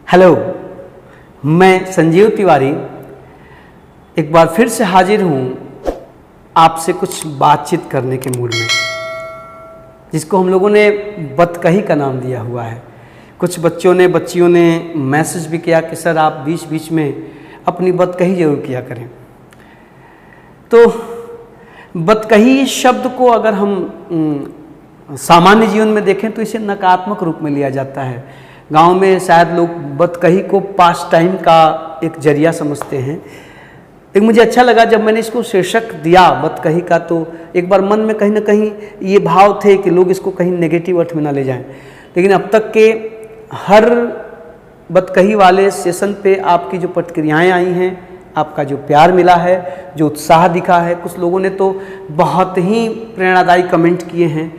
Hello, मैं संजीव तिवारी एक बार फिर से हाजिर हूँ आपसे कुछ बातचीत करने के मूड में, जिसको हम लोगों ने बतकही का नाम दिया हुआ है। कुछ बच्चियों ने मैसेज भी किया कि सर आप बीच बीच में अपनी बतकही जरूर किया करें। तो बतकही शब्द को अगर हम सामान्य जीवन में देखें तो इसे नकारात्मक रूप में लिया जाता है। गांव में शायद लोग बतकही को पास टाइम का एक जरिया समझते हैं। एक मुझे अच्छा लगा जब मैंने इसको शीर्षक दिया बतकही का, तो एक बार मन में कहीं ना कहीं ये भाव थे कि लोग इसको कहीं नेगेटिव अर्थ में ना ले जाएं। लेकिन अब तक के हर बतकही वाले सेशन पे आपकी जो प्रतिक्रियाएं आई हैं, आपका जो प्यार मिला है, जो उत्साह दिखा है, कुछ लोगों ने तो बहुत ही प्रेरणादायी कमेंट किए हैं।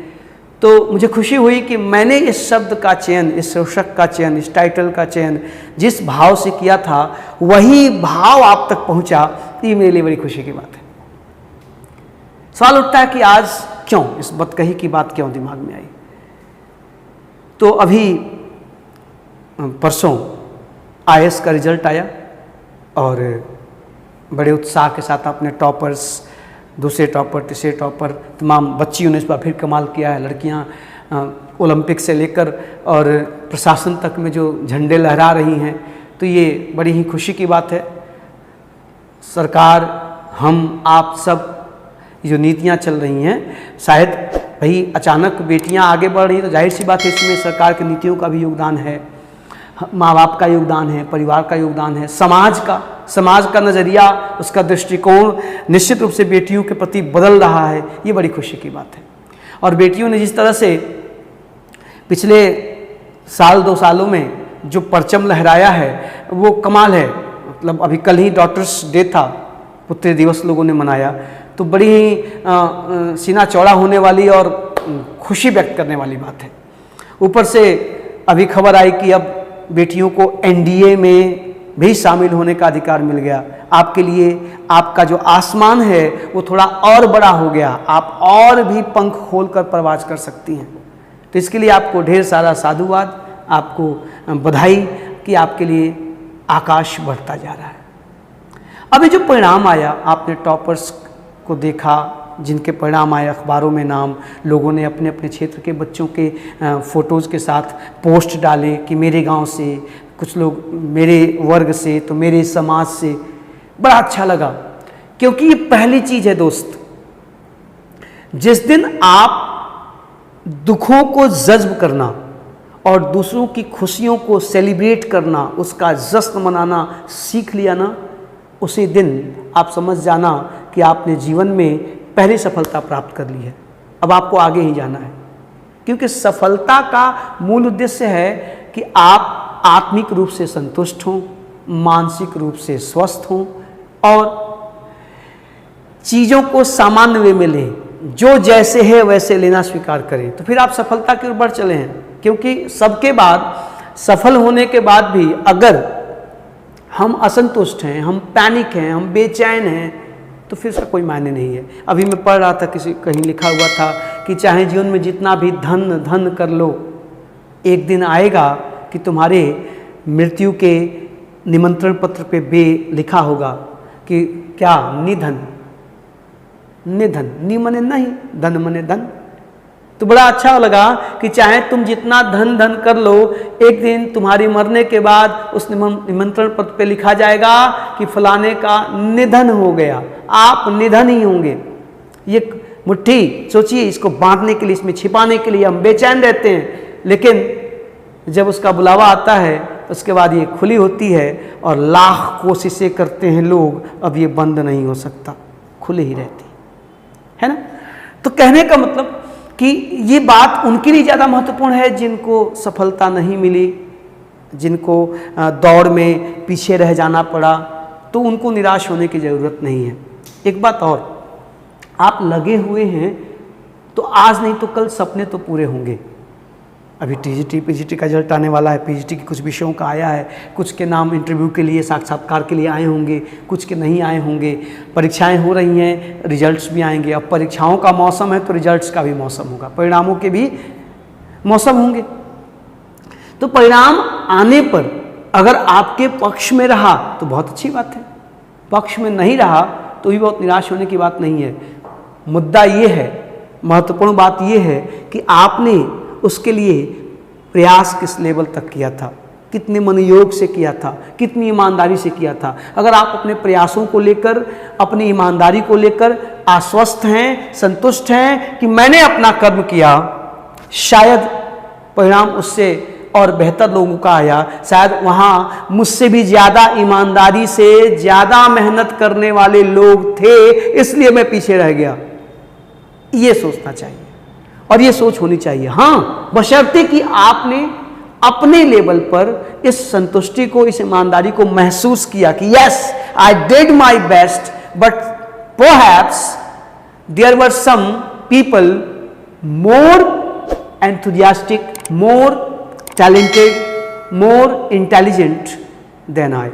तो मुझे खुशी हुई कि मैंने इस शब्द का चयन, इस शीर्षक का चयन, इस टाइटल का चयन जिस भाव से किया था वही भाव आप तक पहुंचा। ये मेरे लिए बड़ी खुशी की बात है। सवाल उठता है कि आज क्यों इस बतकही की बात क्यों दिमाग में आई। तो अभी परसों IAS का रिजल्ट आया और बड़े उत्साह के साथ अपने टॉपर्स, दूसरे टॉपर, तीसरे टॉपर, तमाम बच्चियों ने इस बार फिर कमाल किया है। लड़कियां ओलंपिक से लेकर और प्रशासन तक में जो झंडे लहरा रही हैं, तो ये बड़ी ही खुशी की बात है। सरकार, हम, आप सब जो नीतियां चल रही हैं, शायद भाई अचानक बेटियां आगे बढ़ रही तो जाहिर सी बात है इसमें सरकार की नीतियों का भी योगदान है, माँ बाप का योगदान है, परिवार का योगदान है, समाज का नज़रिया, उसका दृष्टिकोण निश्चित रूप से बेटियों के प्रति बदल रहा है। ये बड़ी खुशी की बात है। और बेटियों ने जिस तरह से पिछले साल 2 सालों में जो परचम लहराया है वो कमाल है। मतलब अभी कल ही डॉटर्स डे था, पुत्री दिवस लोगों ने मनाया, तो बड़ी ही सीना चौड़ा होने वाली और खुशी व्यक्त करने वाली बात है। ऊपर से अभी खबर आई कि अब बेटियों को NDA में भी शामिल होने का अधिकार मिल गया। आपके लिए आपका जो आसमान है वो थोड़ा और बड़ा हो गया, आप और भी पंख खोलकर परवाज कर सकती हैं। तो इसके लिए आपको ढेर सारा साधुवाद, आपको बधाई कि आपके लिए आकाश बढ़ता जा रहा है। अभी जो परिणाम आया, आपने टॉपर्स को देखा, जिनके परिणाम आए, अखबारों में नाम, लोगों ने अपने अपने क्षेत्र के बच्चों के फ़ोटोज़ के साथ पोस्ट डाले कि मेरे गांव से, कुछ लोग मेरे वर्ग से, तो मेरे समाज से। बड़ा अच्छा लगा, क्योंकि ये पहली चीज़ है दोस्त। जिस दिन आप दुखों को जज्ब करना और दूसरों की खुशियों को सेलिब्रेट करना, उसका जश्न मनाना सीख लिया ना, उसी दिन आप समझ जाना कि आपने जीवन में पहली सफलता प्राप्त कर ली है। अब आपको आगे ही जाना है, क्योंकि सफलता का मूल उद्देश्य है कि आप आत्मिक रूप से संतुष्ट हों, मानसिक रूप से स्वस्थ हों और चीज़ों को सामान्य वे में लें, जो जैसे है वैसे लेना स्वीकार करें। तो फिर आप सफलता की ओर बढ़ चले हैं। क्योंकि सबके बाद, सफल होने के बाद भी अगर हम असंतुष्ट हैं, हम पैनिक हैं, हम बेचैन हैं, तो फिर इसका कोई मायने नहीं है। अभी मैं पढ़ रहा था, कहीं लिखा हुआ था कि चाहे जीवन में जितना भी धन कर लो, एक दिन आएगा कि तुम्हारे मृत्यु के निमंत्रण पत्र पे लिखा होगा कि क्या, निधन, नि मने नहीं, धन मने धन। तो बड़ा अच्छा लगा कि चाहे तुम जितना धन कर लो, एक दिन तुम्हारी मरने के बाद उस निमंत्रण पत्र पे लिखा जाएगा कि फलाने का निधन हो गया। आप निधन ही होंगे। ये मुट्ठी सोचिए, इसको बांधने के लिए, इसमें छिपाने के लिए हम बेचैन रहते हैं, लेकिन जब उसका बुलावा आता है उसके बाद ये खुली होती है और लाख कोशिशें करते हैं लोग, अब ये बंद नहीं हो सकता, खुली ही रहती है ना। तो कहने का मतलब कि ये बात उनके लिए ज़्यादा महत्वपूर्ण है जिनको सफलता नहीं मिली, जिनको दौड़ में पीछे रह जाना पड़ा, तो उनको निराश होने की ज़रूरत नहीं है। एक बात और, आप लगे हुए हैं तो आज नहीं तो कल सपने तो पूरे होंगे। अभी TGT PGT का रिजल्ट आने वाला है, PGT के कुछ विषयों का आया है, कुछ के नाम इंटरव्यू के लिए, साक्षात्कार के लिए आए होंगे, कुछ के नहीं आए होंगे। परीक्षाएं हो रही हैं, रिजल्ट्स भी आएंगे। अब परीक्षाओं का मौसम है तो रिजल्ट्स का भी मौसम होगा, परिणामों के भी मौसम होंगे। तो परिणाम आने पर अगर आपके पक्ष में रहा तो बहुत अच्छी बात है, पक्ष में नहीं रहा तो भी बहुत निराश होने की बात नहीं है। मुद्दा ये है, महत्वपूर्ण बात ये है कि आपने उसके लिए प्रयास किस लेवल तक किया था, कितने मनोयोग से किया था, कितनी ईमानदारी से किया था। अगर आप अपने प्रयासों को लेकर, अपनी ईमानदारी को लेकर आश्वस्त हैं, संतुष्ट हैं कि मैंने अपना कर्म किया, शायद परिणाम उससे और बेहतर लोगों का आया, शायद वहाँ मुझसे भी ज़्यादा ईमानदारी से ज़्यादा मेहनत करने वाले लोग थे, इसलिए मैं पीछे रह गया, ये सोचना चाहिए और ये सोच होनी चाहिए। हाँ, बशर्ते कि आपने अपने लेवल पर इस संतुष्टि को, इस ईमानदारी को महसूस किया कि yes I did my best, but perhaps there were some people more enthusiastic, more talented, more intelligent than I.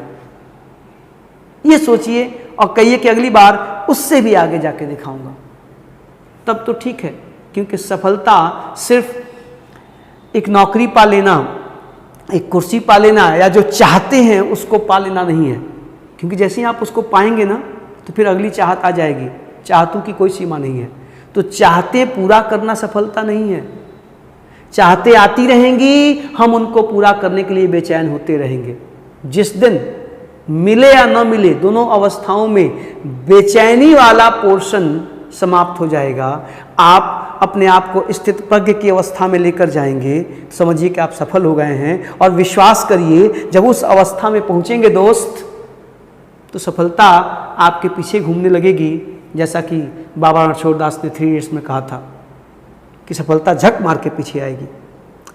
ये सोचिए और कहिए कि अगली बार उससे भी आगे जाके दिखाऊंगा, तब तो ठीक है। क्योंकि सफलता सिर्फ एक नौकरी पा लेना, एक कुर्सी पा लेना या जो चाहते हैं उसको पा लेना नहीं है। क्योंकि जैसे ही आप उसको पाएंगे ना तो फिर अगली चाहत आ जाएगी, चाहतों की कोई सीमा नहीं है। तो चाहते पूरा करना सफलता नहीं है, चाहते आती रहेंगी, हम उनको पूरा करने के लिए बेचैन होते रहेंगे। जिस दिन मिले या न मिले, दोनों अवस्थाओं में बेचैनी वाला पोर्शन समाप्त हो जाएगा, आप अपने आप को स्थित प्रज्ञ की अवस्था में लेकर जाएंगे, समझिए कि आप सफल हो गए हैं। और विश्वास करिए, जब उस अवस्था में पहुंचेंगे दोस्त, तो सफलता आपके पीछे घूमने लगेगी। जैसा कि बाबा रणछोड़ दास ने 3 इयर्स में कहा था कि सफलता झक मार के पीछे आएगी,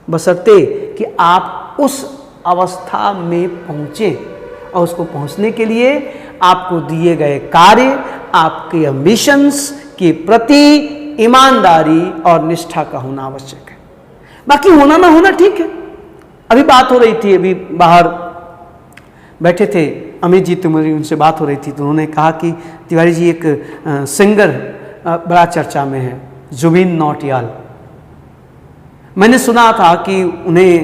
बशर्ते कि आप उस अवस्था में पहुँचें। और उसको पहुँचने के लिए आपको दिए गए कार्य, आपके एम्बिशंस के प्रति ईमानदारी और निष्ठा का होना आवश्यक है। बाकी होना ना होना ठीक है। अभी बात हो रही थी, अभी बाहर बैठे थे अमित जी, तुम्हारी उनसे बात हो रही थी, तो उन्होंने कहा कि तिवारी जी एक सिंगर बड़ा चर्चा में है, जुबिन नौटियाल। मैंने सुना था कि उन्हें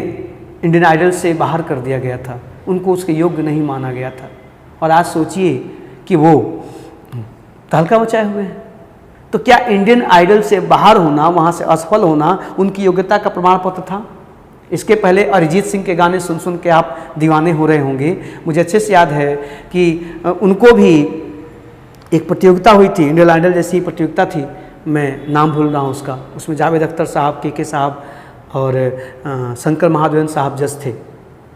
इंडियन आइडल से बाहर कर दिया गया था, उनको उसके योग्य नहीं माना गया था। और आज सोचिए कि वो तहलका मचाए हुए हैं। तो क्या इंडियन आइडल से बाहर होना, वहाँ से असफल होना उनकी योग्यता का प्रमाण पत्र था? इसके पहले अरिजीत सिंह के गाने सुन सुन के आप दीवाने हो रहे होंगे। मुझे अच्छे से याद है कि उनको भी एक प्रतियोगिता हुई थी, इंडियन आइडल जैसी प्रतियोगिता थी, मैं नाम भूल रहा हूँ उसका। उसमें जावेद अख्तर साहब, के साहब और शंकर महादेवन साहब जज थे।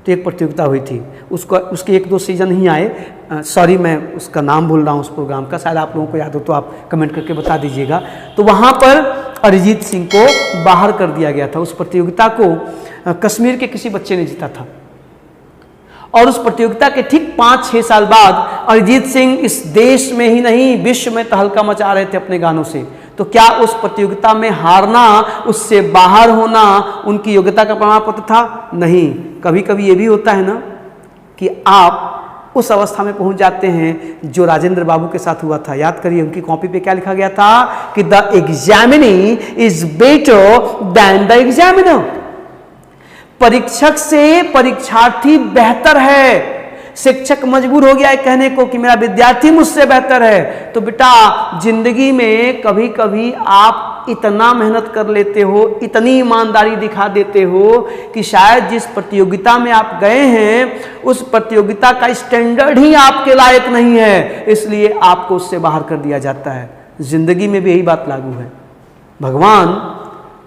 तो एक प्रतियोगिता हुई थी, उसके 1-2 सीजन ही आए। सॉरी, मैं उसका नाम भूल रहा हूँ उस प्रोग्राम का, शायद आप लोगों को याद हो तो आप कमेंट करके बता दीजिएगा। तो वहाँ पर अरिजीत सिंह को बाहर कर दिया गया था। उस प्रतियोगिता को कश्मीर के किसी बच्चे ने जीता था। और उस प्रतियोगिता के ठीक 5-6 साल बाद अरिजीत सिंह इस देश में ही नहीं, विश्व में तहलका मचा रहे थे अपने गानों से। तो क्या उस प्रतियोगिता में हारना, उससे बाहर होना उनकी योग्यता का प्रमाण पत्र था? नहीं। कभी कभी ये भी होता है ना कि आप उस अवस्था में पहुंच जाते हैं जो राजेंद्र बाबू के साथ हुआ था। याद करिए, उनकी कॉपी पे क्या लिखा गया था कि the examinee is better than the examiner. परीक्षक से परीक्षार्थी बेहतर है। शिक्षक मजबूर हो गया है कहने को कि मेरा विद्यार्थी मुझसे बेहतर है। तो बेटा, जिंदगी में कभी कभी आप इतना मेहनत कर लेते हो, इतनी ईमानदारी दिखा देते हो कि शायद जिस प्रतियोगिता में आप गए हैं उस प्रतियोगिता का स्टैंडर्ड ही आपके लायक नहीं है, इसलिए आपको उससे बाहर कर दिया जाता है। जिंदगी में भी यही बात लागू है। भगवान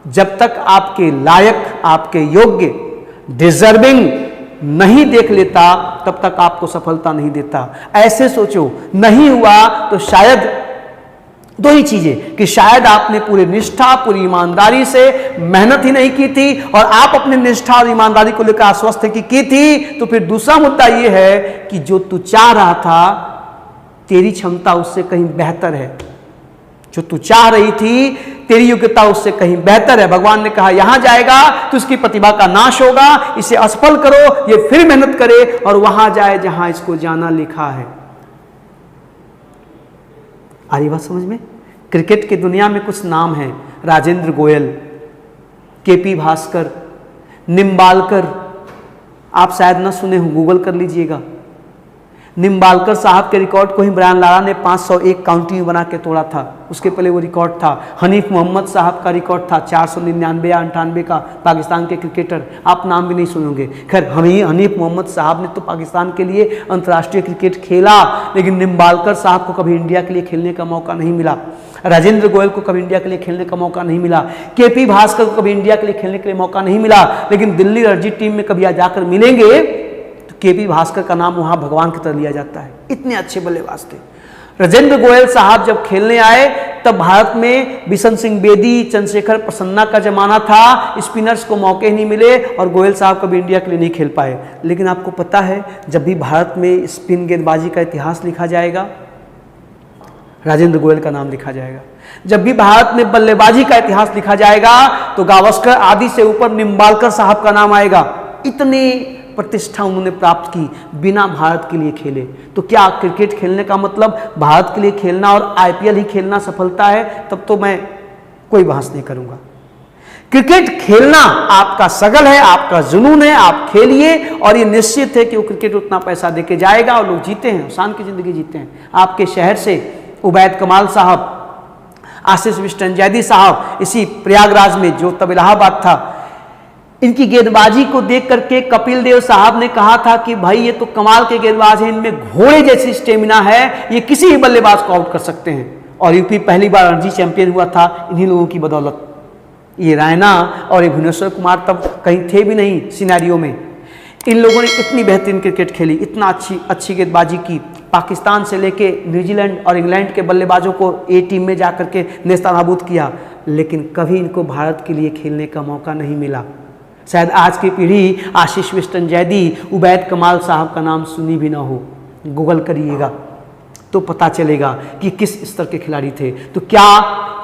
जब तक आपके लायक, आपके योग्य, डिजर्विंग नहीं देख लेता, तब तक आपको सफलता नहीं देता। ऐसे सोचो, नहीं हुआ तो शायद 2 ही चीजें, कि शायद आपने पूरी निष्ठा, पूरी ईमानदारी से मेहनत ही नहीं की थी, और आप अपनी निष्ठा और ईमानदारी को लेकर आश्वस्त की थी। तो फिर दूसरा मुद्दा यह है कि जो तू चाह रहा था, तेरी क्षमता उससे कहीं बेहतर है। जो तू चाह रही थी, तेरी योग्यता उससे कहीं बेहतर है। भगवान ने कहा यहां जाएगा तो उसकी प्रतिभा का नाश होगा, इसे असफल करो, ये फिर मेहनत करे और वहां जाए जहां इसको जाना लिखा है। आ रही बात समझ में? क्रिकेट की दुनिया में कुछ नाम हैं, राजेंद्र गोयल, केपी भास्कर, निम्बालकर, आप शायद न सुने हो, गूगल कर लीजिएगा। निम्बालकर साहब के रिकॉर्ड को ही ब्रायन लारा ने 501 काउंटी में बना के तोड़ा था। उसके पहले वो रिकॉर्ड था। हनीफ मोहम्मद साहब का रिकॉर्ड था 499 या 98 का, पाकिस्तान के क्रिकेटर, आप नाम भी नहीं सुनोगे। खैर हनीफ मोहम्मद साहब ने तो पाकिस्तान के लिए अंतर्राष्ट्रीय क्रिकेट खेला, लेकिन निम्बालकर साहब को कभी इंडिया के लिए खेलने का मौका नहीं मिला। राजेंद्र गोयल को कभी इंडिया के लिए खेलने का मौका नहीं मिला। केपी भास्कर को कभी इंडिया के लिए खेलने के लिए मौका नहीं मिला। लेकिन दिल्ली रणजी टीम में कभी जाकर मिलेंगे तो केपी भास्कर का नाम वहां भगवान की तरह लिया जाता है, इतने अच्छे बल्लेबाज थे। राजेंद्र गोयल साहब जब खेलने आए तब भारत में बिशन सिंह बेदी, चंद्रशेखर प्रसन्ना का जमाना था, स्पिनर्स को मौके नहीं मिले और गोयल साहब कभी इंडिया के लिए नहीं खेल पाए। लेकिन आपको पता है, जब भी भारत में स्पिन गेंदबाजी का इतिहास लिखा जाएगा, राजेंद्र गोयल का नाम लिखा जाएगा। जब भी भारत में बल्लेबाजी का इतिहास लिखा जाएगा तो गावस्कर आदि से ऊपर निम्बालकर साहब का नाम आएगा। इतनी प्रतिष्ठा उन्होंने प्राप्त की, बिना भारत के लिए खेले। तो क्या क्रिकेट खेलने का मतलब भारत के लिए खेलना और आईपीएल ही खेलना सफलता है? तब तो मैं कोई बहस नहीं करूंगा। क्रिकेट खेलना आपका सगल है, आपका जुनून है, आप खेलिए और ये निश्चित है कि वो क्रिकेट उतना पैसा देके जाएगा और लोग जीते हैं, शान की जिंदगी जीते हैं। आपके शहर से उबैद कमाल साहब, आशीष विस्टन जैदी साहब, इसी प्रयागराज में जो तब इलाहाबाद था, इनकी गेंदबाजी को देख करके कपिल देव साहब ने कहा था कि भाई ये तो कमाल के गेंदबाज हैं, इनमें घोड़े जैसी स्टेमिना है, ये किसी भी बल्लेबाज को आउट कर सकते हैं। और यूपी पहली बार रणजी चैंपियन हुआ था इन्हीं लोगों की बदौलत। ये रायना और ये भुवनेश्वर कुमार तब कहीं थे भी नहीं सिनेरियो में। इन लोगों ने इतनी बेहतरीन क्रिकेट खेली, इतना अच्छी गेंदबाजी की, पाकिस्तान से लेके न्यूजीलैंड और इंग्लैंड के बल्लेबाजों को ए टीम में जाकर के नेस्तनाबूद किया, लेकिन कभी इनको भारत के लिए खेलने का मौका नहीं मिला। शायद आज की पीढ़ी आशीष विस्टन जैदी, उबैद कमाल साहब का नाम सुनी भी ना हो। गूगल करिएगा तो पता चलेगा कि किस स्तर के खिलाड़ी थे। तो क्या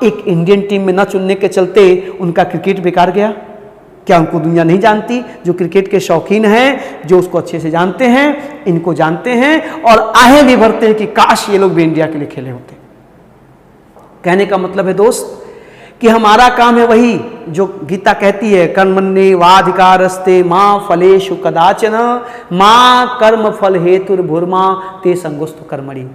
एक इंडियन टीम में न चुनने के चलते उनका क्रिकेट बेकार गया? क्या उनको दुनिया नहीं जानती? जो क्रिकेट के शौकीन हैं, जो उसको अच्छे से जानते हैं, इनको जानते हैं और आहें भी भरते हैं कि काश ये लोग भी इंडिया के लिए खेले होते। कहने का मतलब है दोस्त कि हमारा काम है वही जो गीता कहती है, कर्मण्येवाधिकारस्ते मां फलेषु कदाचन मां कर्म फल हेतुर्भुर्मा ते संगोस्तु कर्मणि।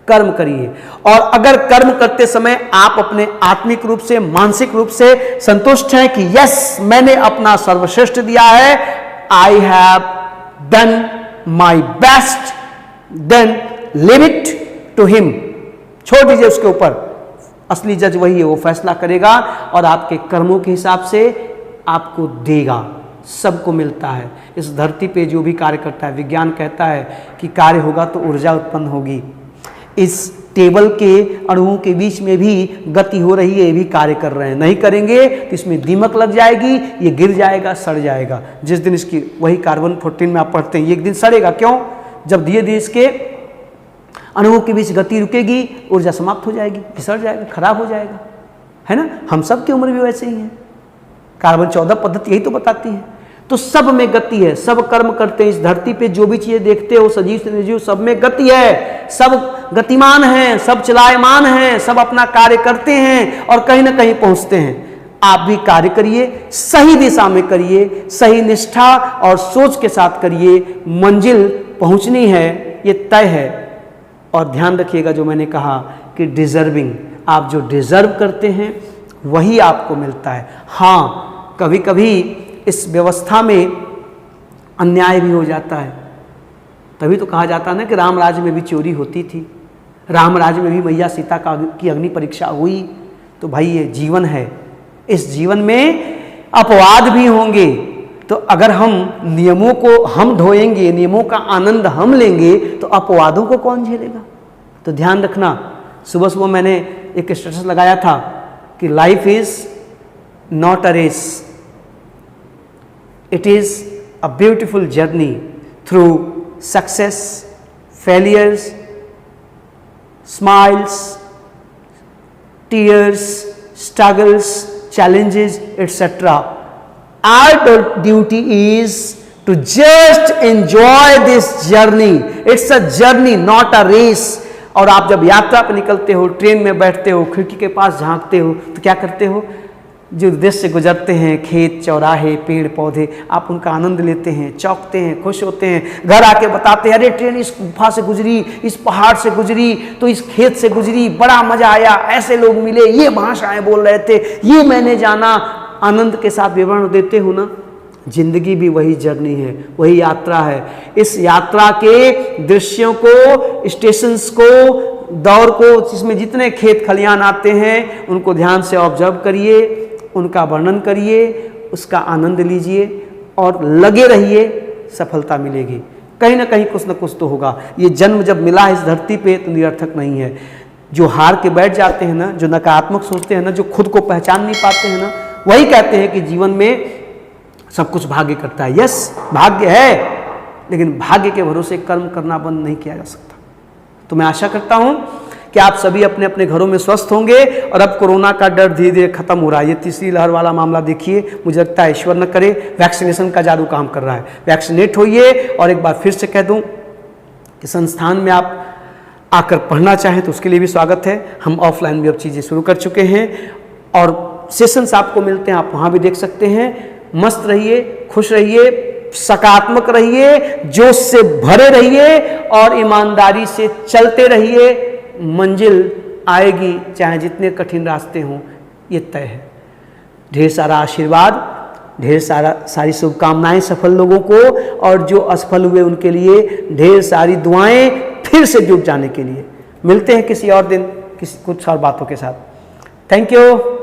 कर्म करिए, और अगर कर्म करते समय आप अपने आत्मिक रूप से, मानसिक रूप से संतुष्ट हैं कि यस मैंने अपना सर्वश्रेष्ठ दिया है, I have done my best, then leave it to him. छोड़ दीजिए उसके ऊपर, असली जज वही है, वो फैसला करेगा और आपके कर्मों के हिसाब से आपको देगा। सबको मिलता है इस धरती पे जो भी कार्य करता है। विज्ञान कहता है कि कार्य होगा तो ऊर्जा उत्पन्न होगी। इस टेबल के अणुओं के बीच में भी गति हो रही है, ये भी कार्य कर रहे हैं। नहीं करेंगे तो इसमें दीमक लग जाएगी, ये गिर जाएगा, सड़ जाएगा। जिस दिन इसकी, वही कार्बन 14 में आप पढ़ते हैं, ये एक दिन सड़ेगा। क्यों? जब धीरे धीरे इसके अणुओं के बीच गति रुकेगी, ऊर्जा समाप्त हो जाएगी, फिसड़ जाएगा, खराब हो जाएगा, है ना। हम सब की उम्र भी वैसे ही है। कार्बन 14 पद्धति यही तो बताती है। तो सब में गति है, सब कर्म करते हैं। इस धरती पे जो भी चीजें देखते हो, सजीव से निर्जीव, सब में गति है। सब गतिमान हैं, सब चलायमान हैं, सब अपना कार्य करते हैं और कहीं ना कहीं पहुंचते हैं। आप भी कार्य करिए, सही दिशा में करिए, सही निष्ठा और सोच के साथ करिए। मंजिल पहुंचनी है, ये तय है। और ध्यान रखिएगा जो मैंने कहा कि डिजर्विंग, आप जो डिजर्व करते हैं वही आपको मिलता है। हाँ, कभी कभी इस व्यवस्था में अन्याय भी हो जाता है। तभी तो कहा जाता है ना कि राम राज्य में भी चोरी होती थी, राम राज्य में भी मैया सीता की अग्नि परीक्षा हुई। तो भाई ये जीवन है, इस जीवन में अपवाद भी होंगे। तो अगर हम नियमों को हम ढोएंगे, नियमों का आनंद हम लेंगे, तो अपवादों को कौन झेलेगा? तो ध्यान रखना। सुबह सुबह मैंने एक स्टेटस लगाया था कि life is not a race, it is a beautiful journey through success, failures, smiles, tears, struggles, challenges, etc. Our duty is to just enjoy this journey. It's a journey, not a race. और आप जब यात्रा पर निकलते हो, train में बैठते हो, खिड़की के पास झांकते हो, तो क्या करते हो? जो दृश्य से गुजरते हैं, खेत, चौराहे, पेड़ पौधे, आप उनका आनंद लेते हैं, चौंकते हैं, खुश होते हैं, घर आके बताते हैं अरे ट्रेन इस गुफा से गुजरी, इस पहाड़ से गुजरी, तो इस खेत से गुजरी, बड़ा मजा आया, ऐसे लोग मिले, ये भाषाएं बोल रहे थे, ये मैंने जाना। आनंद के साथ विवरण देते हो ना। जिंदगी भी वही जर्नी है, वही यात्रा है। इस यात्रा के दृश्यों को, स्टेशंस को, दौर को, जिसमें जितने खेत खलियान आते हैं उनको ध्यान से ऑब्जर्व करिए, उनका वर्णन करिए, उसका आनंद लीजिए और लगे रहिए, सफलता मिलेगी। कहीं ना कहीं कुछ ना कुछ तो होगा। ये जन्म जब मिला है इस धरती पे तो निरर्थक नहीं है। जो हार के बैठ जाते हैं ना, जो नकारात्मक सोचते हैं ना, जो खुद को पहचान नहीं पाते हैं ना, वही कहते हैं कि जीवन में सब कुछ भाग्य करता है। यस, भाग्य है, लेकिन भाग्य के भरोसे कर्म करना बंद नहीं किया जा सकता। तो मैं आशा करता हूं कि आप सभी अपने अपने घरों में स्वस्थ होंगे और अब कोरोना का डर धीरे धीरे खत्म हो रहा है। ये तीसरी लहर वाला मामला देखिए, मुझे लगता है ईश्वर न करे, वैक्सीनेशन का जादू काम कर रहा है। वैक्सीनेट होइए। और एक बार फिर से कह दूं कि संस्थान में आप आकर पढ़ना चाहें तो उसके लिए भी स्वागत है। हम ऑफलाइन भी अब चीज़ें शुरू कर चुके हैं और सेशंस आपको मिलते हैं, आप वहाँ भी देख सकते हैं। मस्त रहिए, खुश रहिए, सकारात्मक रहिए, जोश से भरे रहिए और ईमानदारी से चलते रहिए। मंजिल आएगी, चाहे जितने कठिन रास्ते हों, ये तय है। ढेर सारा आशीर्वाद, ढेर सारी शुभकामनाएं सफल लोगों को, और जो असफल हुए उनके लिए ढेर सारी दुआएं फिर से जुट जाने के लिए। मिलते हैं किसी और दिन कुछ और बातों के साथ। Thank you.